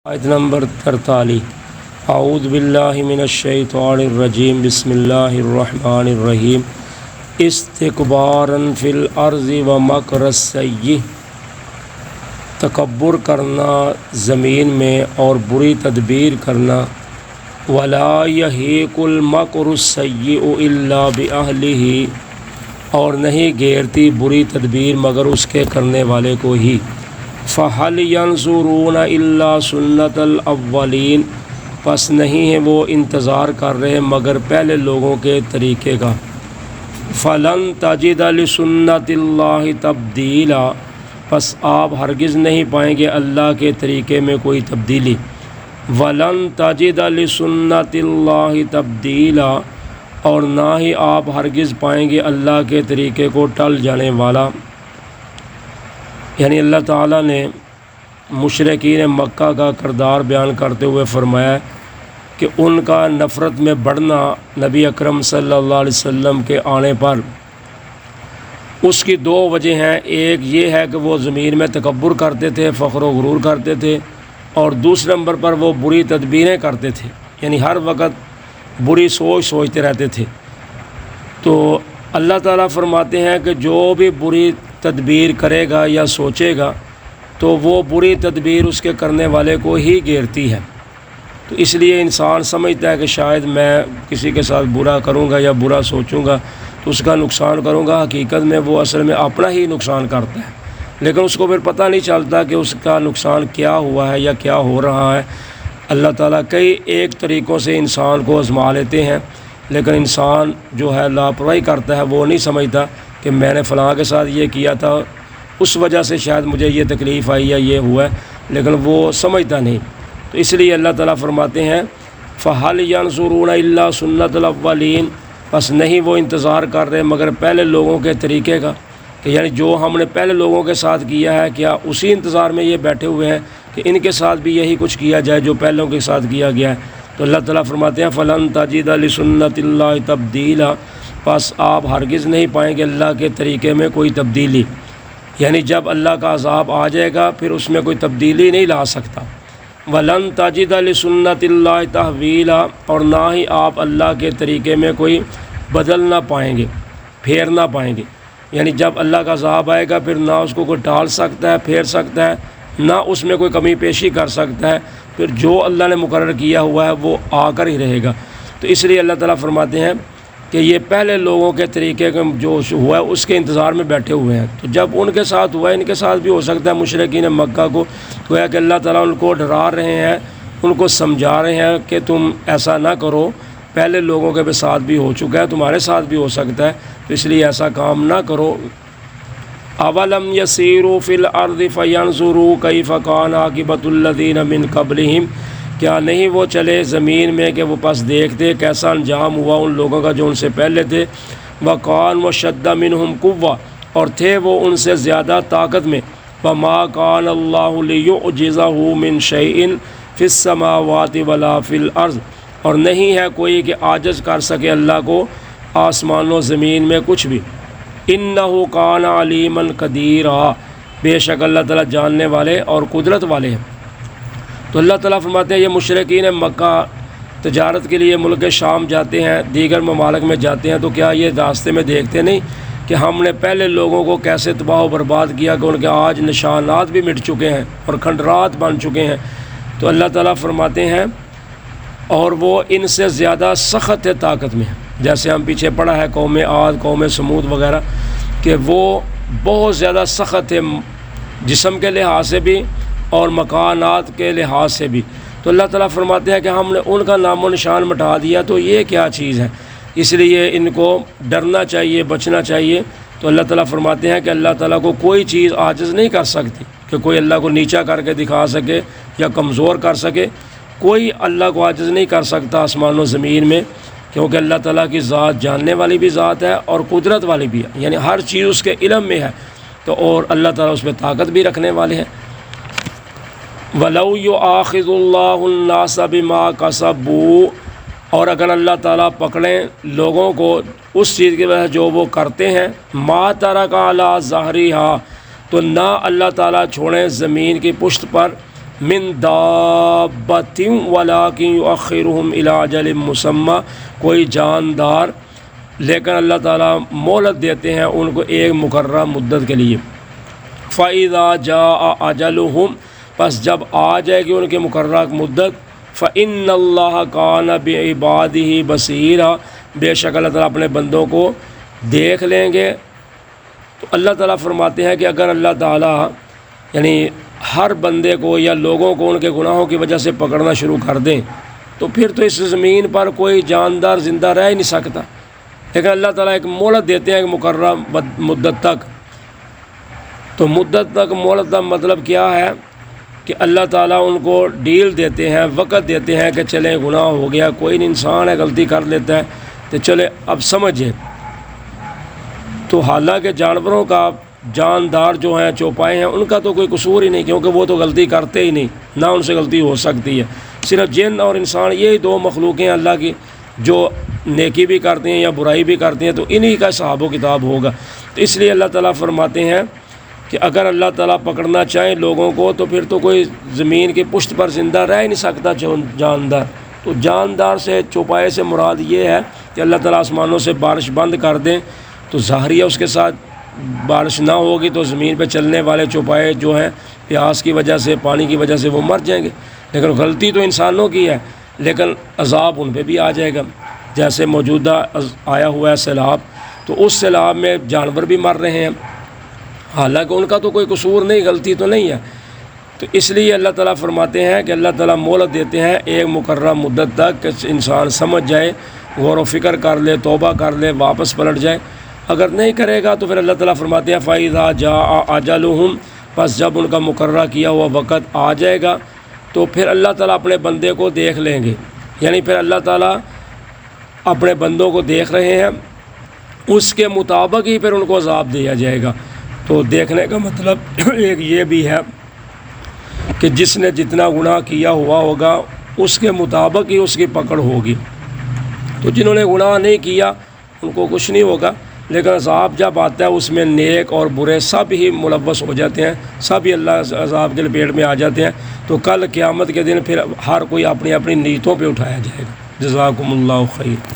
آیت نمبر 43 اعوذ باللہ من الشیطان الرجیم بسم اللہ الرحمن الرحیم استکبارا فی الارض و مکر السیئ، تکبر کرنا زمین میں اور بری تدبیر کرنا، ولا یحیق المکر السیئ الا باہلہ، اور نہیں گھیرتی بری تدبیر مگر اس کے کرنے والے کو ہی۔ فَهَلْ يَنظُرُونَ إِلَّا سُنَّةَ الْأَوَّلِينَ، پس نہیں ہیں وہ انتظار کر رہے مگر پہلے لوگوں کے طریقے کا۔ فَلَن تَجِدَ لِسُنَّةِ اللَّهِ تَبْدِيلًا، پس آپ ہرگز نہیں پائیں گے اللہ کے طریقے میں کوئی تبدیلی۔ وَلَن تَجِدَ لِسُنَّةِ اللَّهِ تَبْدِيلًا، اور نہ ہی آپ ہرگز پائیں گے اللہ کے طریقے کو ٹل جانے والا۔ یعنی اللہ تعالیٰ نے مشرکین مکہ کا کردار بیان کرتے ہوئے فرمایا کہ ان کا نفرت میں بڑھنا نبی اکرم صلی اللہ علیہ وسلم کے آنے پر اس کی دو وجہ ہیں۔ ایک یہ ہے کہ وہ زمین میں تکبر کرتے تھے، فخر و غرور کرتے تھے، اور دوسرے نمبر پر وہ بری تدبیریں کرتے تھے، یعنی ہر وقت بری سوچتے رہتے تھے۔ تو اللہ تعالیٰ فرماتے ہیں کہ جو بھی بری تدبیر کرے گا یا سوچے گا تو وہ بری تدبیر اس کے کرنے والے کو ہی گھیرتی ہے۔ تو اس لیے انسان سمجھتا ہے کہ شاید میں کسی کے ساتھ برا کروں گا یا برا سوچوں گا تو اس کا نقصان کروں گا، حقیقت میں وہ اصل میں اپنا ہی نقصان کرتا ہے، لیکن اس کو پھر پتہ نہیں چلتا کہ اس کا نقصان کیا ہوا ہے یا کیا ہو رہا ہے۔ اللہ تعالیٰ کئی ایک طریقوں سے انسان کو آزما لیتے ہیں، لیکن انسان جو ہے لاپرواہی کرتا ہے، وہ نہیں سمجھتا کہ میں نے فلاں کے ساتھ یہ کیا تھا، اس وجہ سے شاید مجھے یہ تکلیف آئی یا یہ ہوا ہے، لیکن وہ سمجھتا نہیں۔ تو اس لیے اللہ تعالیٰ فرماتے ہیں فَهَلْ يَنظُرُونَ إِلَّا سُنَّةَ الْأَوَّلِينَ، بس نہیں وہ انتظار کر رہے مگر پہلے لوگوں کے طریقے کا، کہ یعنی جو ہم نے پہلے لوگوں کے ساتھ کیا ہے کیا اسی انتظار میں یہ بیٹھے ہوئے ہیں کہ ان کے ساتھ بھی یہی کچھ کیا جائے جو پہلوں کے ساتھ کیا گیا ہے۔ تو اللہ تعالیٰ فرماتے ہیں فَلَن تَجِدَ لِسُنَّةِ اللَّهِ تَبْدِيلًا، پس آپ ہرگز نہیں پائیں گے اللہ کے طریقے میں کوئی تبدیلی، یعنی جب اللہ کا عذاب آ جائے گا پھر اس میں کوئی تبدیلی نہیں لا سکتا۔ وَلَن تَجِدَ لِسُنَّةِ اللَّهِ تَحْوِيلًا، اور نہ ہی آپ اللہ کے طریقے میں کوئی بدل نہ پائیں گے، پھیر نہ پائیں گے، یعنی جب اللہ کا عذاب آئے گا پھر نہ اس کو کوئی ٹال سکتا ہے، پھیر سکتا ہے، نہ اس میں کوئی کمی پیشی کر سکتا ہے، پھر جو اللہ نے مقرر کیا ہوا ہے وہ آ کر ہی رہے گا۔ تو اس لیے اللہ تعالیٰ فرماتے ہیں کہ یہ پہلے لوگوں کے طریقے کا جو ہوا ہے اس کے انتظار میں بیٹھے ہوئے ہیں، تو جب ان کے ساتھ ہوا ہے ان کے ساتھ بھی ہو سکتا ہے۔ مشرکین مکہ کو گویا کہ اللہ تعالیٰ ان کو ڈرا رہے ہیں، ان کو سمجھا رہے ہیں کہ تم ایسا نہ کرو، پہلے لوگوں کے ساتھ بھی ہو چکا ہے، تمہارے ساتھ بھی ہو سکتا ہے، تو اس لیے ایسا کام نہ کرو۔ اولم یسیروا فی الارض فینظروا کیف کان عاقبۃ الذین من قبلہم، کیا نہیں وہ چلے زمین میں کہ وہ پس دیکھتے کیسا انجام ہوا ان لوگوں کا جو ان سے پہلے تھے۔ وَقَانُ وَشَدَّ مِنْهُمْ قُوَّةً، اور تھے وہ ان سے زیادہ طاقت میں۔ وَمَا كَانَ اللَّهُ لِيُعْجِزَهُ مِنْ شَيْءٍ فِي السَّمَاوَاتِ وَلَا فِي الْأَرْضِ، اور نہیں ہے کوئی کہ عاجز کر سکے اللہ کو آسمان و زمین میں کچھ بھی۔ إِنَّهُ كَانَ عَلِيمًا قَدِيرًا، بے شک اللہ تعالیٰ جاننے والے اور قدرت والے ہیں۔ تو اللہ تعالیٰ فرماتے ہیں یہ مشرکین مکہ تجارت کے لیے ملک شام جاتے ہیں، دیگر ممالک میں جاتے ہیں، تو کیا یہ راستے میں دیکھتے نہیں کہ ہم نے پہلے لوگوں کو کیسے تباہ و برباد کیا کہ ان کے آج نشانات بھی مٹ چکے ہیں اور کھنڈرات بن چکے ہیں۔ تو اللہ تعالیٰ فرماتے ہیں اور وہ ان سے زیادہ سخت ہے طاقت میں، جیسے ہم پیچھے پڑھا ہے قوم عاد، قوم سمود وغیرہ، کہ وہ بہت زیادہ سخت ہے جسم کے لحاظ سے بھی اور مکانات کے لحاظ سے بھی۔ تو اللہ تعالیٰ فرماتے ہیں کہ ہم نے ان کا نام و نشان مٹا دیا، تو یہ کیا چیز ہے، اس لیے ان کو ڈرنا چاہیے، بچنا چاہیے۔ تو اللہ تعالیٰ فرماتے ہیں کہ اللہ تعالیٰ کو کوئی چیز عاجز نہیں کر سکتی کہ کوئی اللہ کو نیچا کر کے دکھا سکے یا کمزور کر سکے، کوئی اللہ کو عاجز نہیں کر سکتا آسمان و زمین میں، کیونکہ اللہ تعالیٰ کی ذات جاننے والی بھی ذات ہے اور قدرت والی بھی ہے، یعنی ہر چیز اس کے علم میں ہے، تو اور اللہ تعالیٰ اس پہ طاقت بھی رکھنے والے ہیں۔ وَلَوْ يُؤَاخِذُ اللَّهُ النَّاسَ بِمَا كَسَبُوا، اور اگر اللہ تعالیٰ پکڑیں لوگوں کو اس چیز کی وجہ جو وہ کرتے ہیں، مَا تَرَكَ عَلَىٰ ظَهْرِهَا، تو نہ اللہ تعالیٰ چھوڑیں زمین کی پشت پر من دابۃ ولکن یؤخرہم الی اجل مسمی، کوئی جاندار، لیکن اللہ تعالیٰ مہلت دیتے ہیں ان کو ایک مقررہ مدت کے لیے۔ فَإِذَا جَاءَ أَجَلُهُمْ، پس جب آ جائے گی ان کے مقررہ مدت، فَإِنَّ اللَّهَ كَانَ بِعِبَادِهِ بَصِيرًا، بے شک اللہ تعالیٰ اپنے بندوں کو دیکھ لیں گے۔ تو اللہ تعالیٰ فرماتے ہیں کہ اگر اللہ تعالیٰ یعنی ہر بندے کو یا لوگوں کو ان کے گناہوں کی وجہ سے پکڑنا شروع کر دیں تو پھر تو اس زمین پر کوئی جاندار زندہ رہ ہی نہیں سکتا، لیکن اللہ تعالیٰ ایک مہلت دیتے ہیں ایک مقررہ مدت تک۔ تو مدت تک مہلت کا مطلب کیا ہے کہ اللہ تعالیٰ ان کو ڈیل دیتے ہیں، وقت دیتے ہیں کہ چلیں گناہ ہو گیا، کوئی نہیں، انسان ہے غلطی کر لیتا ہے، تو چلے اب سمجھیں۔ تو حالانکہ جانوروں کا جاندار جو ہیں چوپائے ہیں ان کا تو کوئی قصور ہی نہیں، کیونکہ وہ تو غلطی کرتے ہی نہیں، نہ ان سے غلطی ہو سکتی ہے۔ صرف جن اور انسان یہی دو مخلوقیں ہیں اللہ کی جو نیکی بھی کرتے ہیں یا برائی بھی کرتے ہیں، تو انہی کا حساب و کتاب ہوگا۔ تو اس لیے اللہ تعالیٰ فرماتے ہیں کہ اگر اللہ تعالیٰ پکڑنا چاہیں لوگوں کو تو پھر تو کوئی زمین کی پشت پر زندہ رہ ہی نہیں سکتا جاندار۔ تو جاندار سے چوپائے سے مراد یہ ہے کہ اللہ تعالیٰ آسمانوں سے بارش بند کر دیں تو ظاہریہ اس کے ساتھ بارش نہ ہوگی تو زمین پہ چلنے والے چوپائے جو ہیں پیاس کی وجہ سے، پانی کی وجہ سے وہ مر جائیں گے۔ لیکن غلطی تو انسانوں کی ہے، لیکن عذاب ان پہ بھی آ جائے گا۔ جیسے موجودہ آیا ہوا ہے سیلاب، تو اس سیلاب میں جانور بھی مر رہے ہیں، حالانکہ ان کا تو کوئی قصور نہیں، غلطی تو نہیں ہے۔ تو اس لیے اللہ تعالیٰ فرماتے ہیں کہ اللہ تعالیٰ مہلت دیتے ہیں ایک مقررہ مدت تک کہ انسان سمجھ جائے، غور و فکر کر لے، توبہ کر لے، واپس پلٹ جائے۔ اگر نہیں کرے گا تو پھر اللہ تعالیٰ فرماتے ہیں فَإِذَا جَاءَ أَجَلُهُمْ، پس جب ان کا مقررہ کیا ہوا وقت آ جائے گا تو پھر اللہ تعالیٰ اپنے بندے کو دیکھ لیں گے، یعنی پھر اللہ تعالیٰ اپنے بندوں کو دیکھ رہے ہیں، اس کے مطابق ہی پھر ان کو عذاب دیا جائے گا۔ تو دیکھنے کا مطلب ایک یہ بھی ہے کہ جس نے جتنا گناہ کیا ہوا ہوگا اس کے مطابق ہی اس کی پکڑ ہوگی۔ تو جنہوں نے گناہ نہیں کیا ان کو کچھ نہیں ہوگا، لیکن عذاب جب آتا ہے اس میں نیک اور برے سب ہی ملوث ہو جاتے ہیں، سب ہی اللہ عذاب کے لپیٹ میں آ جاتے ہیں۔ تو کل قیامت کے دن پھر ہر کوئی اپنی اپنی نیتوں پہ اٹھایا جائے گا۔ جزاکم اللہ خیر۔